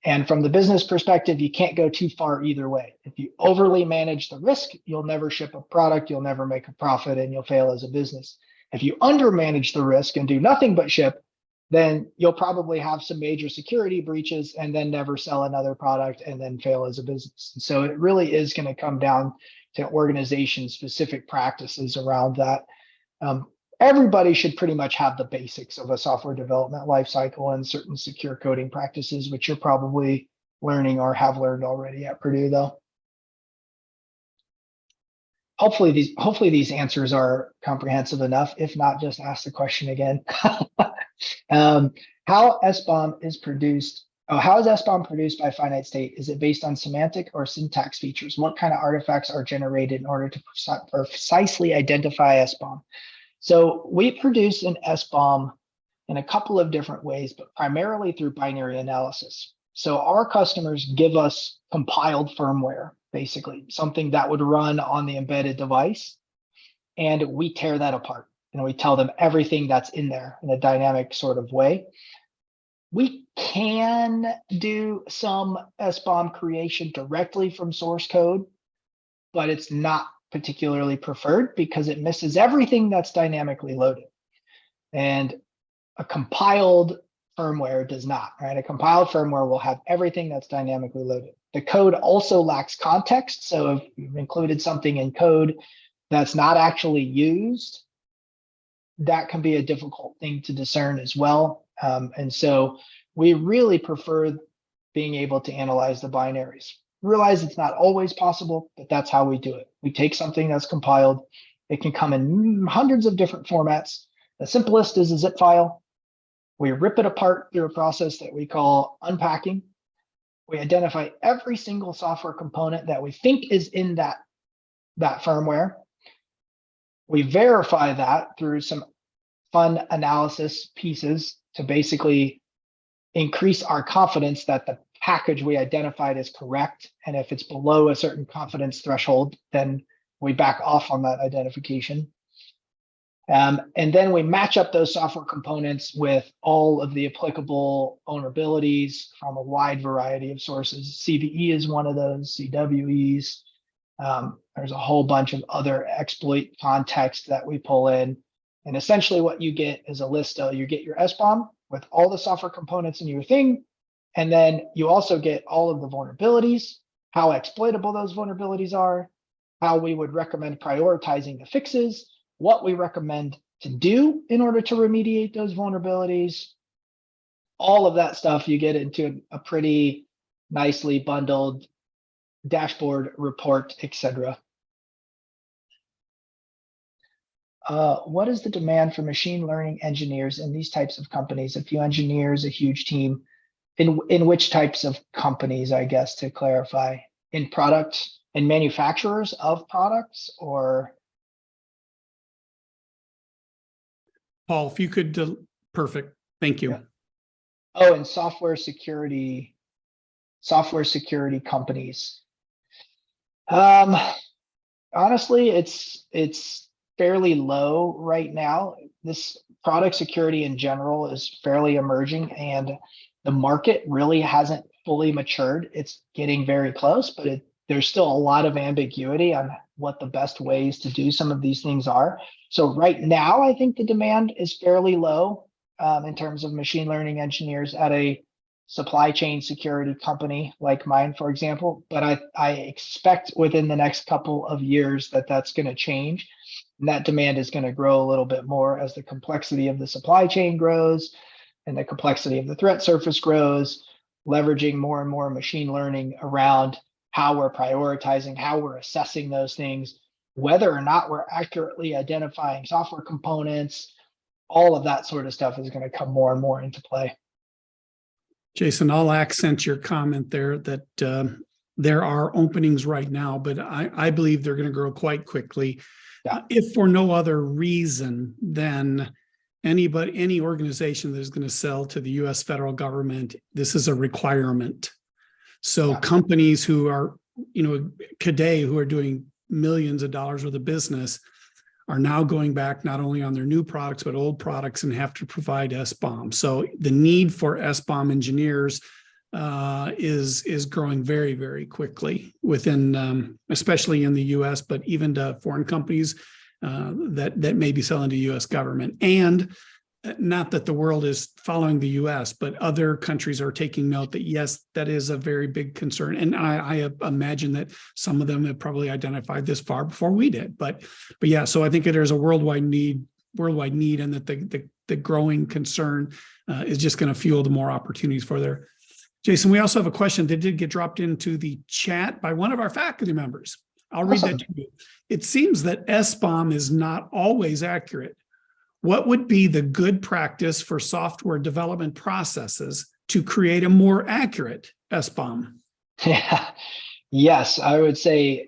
And from the business perspective, you can't go too far either way. If you overly manage the risk, you'll never ship a product, you'll never make a profit, and you'll fail as a business. If you undermanage the risk and do nothing but ship, then you'll probably have some major security breaches and then never sell another product and then fail as a business. And so it really is going to come down to organization-specific practices around that. Everybody should pretty much have the basics of a software development lifecycle and certain secure coding practices, which you're probably learning or have learned already at Purdue, though. Hopefully these answers are comprehensive enough. If not, just ask the question again. How SBOM is produced? How is SBOM produced by Finite State? Is it based on semantic or syntax features? What kind of artifacts are generated in order to precisely identify SBOM? So we produce an SBOM in a couple of different ways, but primarily through binary analysis. So our customers give us compiled firmware, basically something that would run on the embedded device. And we tear that apart. We tell them everything that's in there in a dynamic sort of way. We can do some SBOM creation directly from source code, but it's not particularly preferred because it misses everything that's dynamically loaded. And a compiled firmware does not, right? A compiled firmware will have everything that's dynamically loaded. The code also lacks context. So if you've included something in code that's not actually used, that can be a difficult thing to discern as well. And so we really prefer being able to analyze the binaries. Realize it's not always possible, but that's how we do it. We take something that's compiled. It can come in hundreds of different formats. The simplest is a zip file. We rip it apart through a process that we call unpacking. We identify every single software component that we think is in that firmware. We verify that through some fun analysis pieces to basically increase our confidence that the package we identified is correct. And if it's below a certain confidence threshold, then we back off on that identification. And then we match up those software components with all of the applicable vulnerabilities from a wide variety of sources. CVE is one of those, CWEs. There's a whole bunch of other exploit context that we pull in. And essentially what you get is a list of, you get your SBOM with all the software components in your thing. And then you also get all of the vulnerabilities, how exploitable those vulnerabilities are, how we would recommend prioritizing the fixes, what we recommend to do in order to remediate those vulnerabilities. All of that stuff you get into a pretty nicely bundled dashboard, report, etc. What is the demand for machine learning engineers in these types of companies? A few engineers, a huge team. In which types of companies, I guess, to clarify? In product and manufacturers of products, or? Paul, if you could, perfect. Thank you. Yeah. Oh, and software security companies. Honestly, it's fairly low right now. This product security in general is fairly emerging, and the market really hasn't fully matured. It's getting very close, but there's still a lot of ambiguity on what the best ways to do some of these things are. So right now, I think the demand is fairly low in terms of machine learning engineers at a supply chain security company like mine, for example. But I expect within the next couple of years that that's going to change. And that demand is going to grow a little bit more as the complexity of the supply chain grows and the complexity of the threat surface grows, leveraging more and more machine learning around how we're prioritizing, how we're assessing those things, whether or not we're accurately identifying software components. All of that sort of stuff is going to come more and more into play. Jason, I'll accent your comment there that there are openings right now, but I believe they're going to grow quite quickly. Yeah. If for no other reason than any organization that is going to sell to the US federal government, this is a requirement. So Yeah. companies who are, today who are doing millions of dollars worth of business are now going back not only on their new products, but old products and have to provide SBOM. So the need for SBOM engineers is growing very, very quickly within, especially in the US, but even to foreign companies that may be selling to US government. And not that the world is following the US, but other countries are taking note that, yes, that is a very big concern. And I imagine that some of them have probably identified this far before we did. But yeah, so I think there's a worldwide need, and that the growing concern is just going to fuel the more opportunities for there. Jason, we also have a question that did get dropped into the chat by one of our faculty members. I'll read that to you. It seems that SBOM is not always accurate. What would be the good practice for software development processes to create a more accurate SBOM? Yeah. Yes, I would say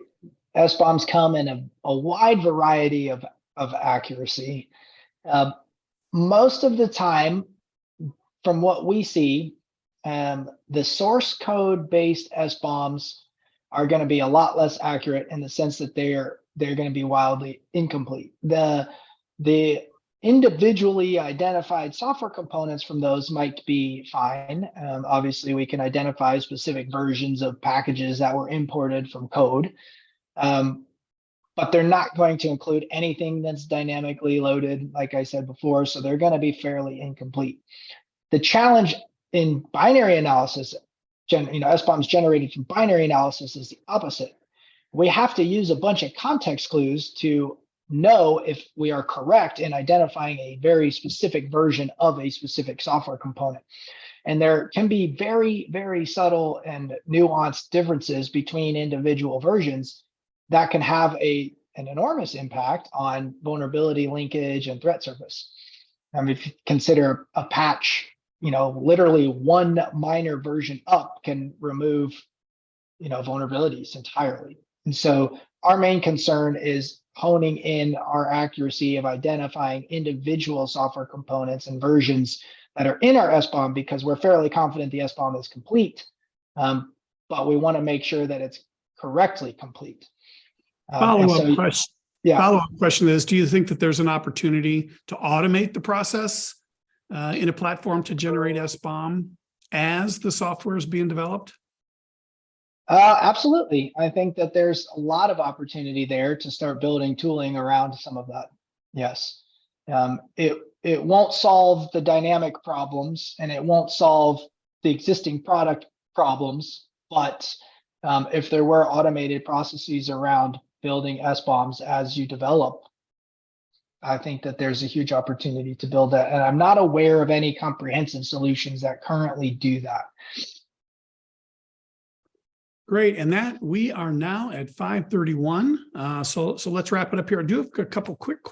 SBOMs come in a wide variety of accuracy. Most of the time, from what we see, the source code based SBOMs are going to be a lot less accurate in the sense that they're going to be wildly incomplete. The individually identified software components from those might be fine. Obviously, we can identify specific versions of packages that were imported from code, but they're not going to include anything that's dynamically loaded, like I said before, so they're going to be fairly incomplete. The challenge in binary analysis, SBOMs generated from binary analysis, is the opposite. We have to use a bunch of context clues to know if we are correct in identifying a very specific version of a specific software component. And there can be very, very subtle and nuanced differences between individual versions that can have an enormous impact on vulnerability linkage and threat surface. If you consider a patch, literally one minor version up can remove, vulnerabilities entirely. And so our main concern is honing in our accuracy of identifying individual software components and versions that are in our SBOM, because we're fairly confident the SBOM is complete, but we want to make sure that it's correctly complete. Follow-up question. Yeah. Follow-up question is, do you think that there's an opportunity to automate the process in a platform to generate SBOM as the software is being developed? Absolutely. I think that there's a lot of opportunity there to start building tooling around some of that. Yes. It won't solve the dynamic problems and it won't solve the existing product problems, but if there were automated processes around building SBOMs as you develop, I think that there's a huge opportunity to build that. And I'm not aware of any comprehensive solutions that currently do that. Great, and that we are now at 5:31. So let's wrap it up here. I do have a couple quick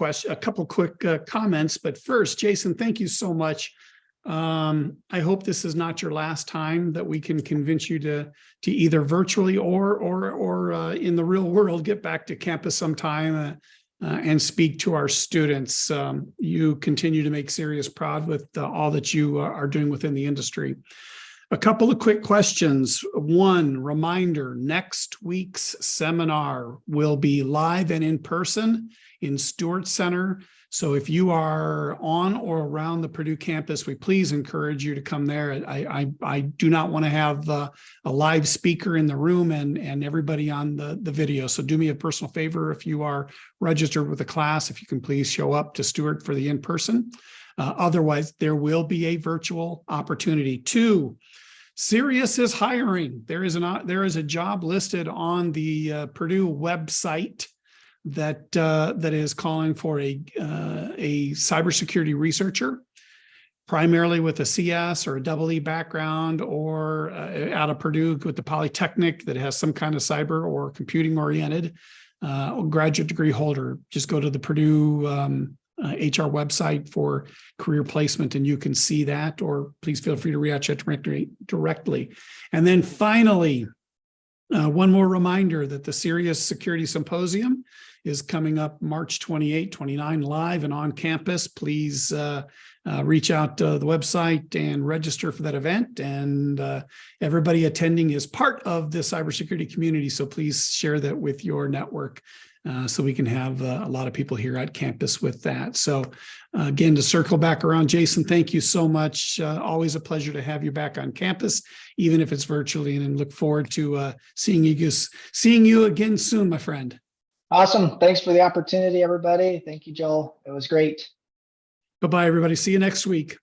comments, but first, Jason, thank you so much. I hope this is not your last time that we can convince you to either virtually or in the real world get back to campus sometime and speak to our students. You continue to make CERIAS proud with all that you are doing within the industry. A couple of quick questions. One, reminder, next week's seminar will be live and in person in Stewart Center. So if you are on or around the Purdue campus, we please encourage you to come there. I do not want to have a live speaker in the room and everybody on the video. So do me a personal favor, if you are registered with the class, if you can please show up to Stewart for the in-person. Otherwise, there will be a virtual opportunity. Two, CERIAS is hiring. There is a job listed on the Purdue website that is calling for a cybersecurity researcher, primarily with a CS or a EE background, or out of Purdue with the Polytechnic that has some kind of cyber or computing oriented graduate degree holder. Just go to the Purdue HR website for career placement and you can see that, or please feel free to reach out directly. And then finally, one more reminder that the CERIAS Security Symposium is coming up March 28, 29 live and on campus. Please reach out to the website and register for that event. And everybody attending is part of the cybersecurity community. So please share that with your network so we can have a lot of people here at campus with that. So again, to circle back around, Jason, thank you so much. Always a pleasure to have you back on campus, even if it's virtually, and look forward to seeing you again soon, my friend. Awesome. Thanks for the opportunity, everybody. Thank you, Joel. It was great. Bye-bye, everybody. See you next week.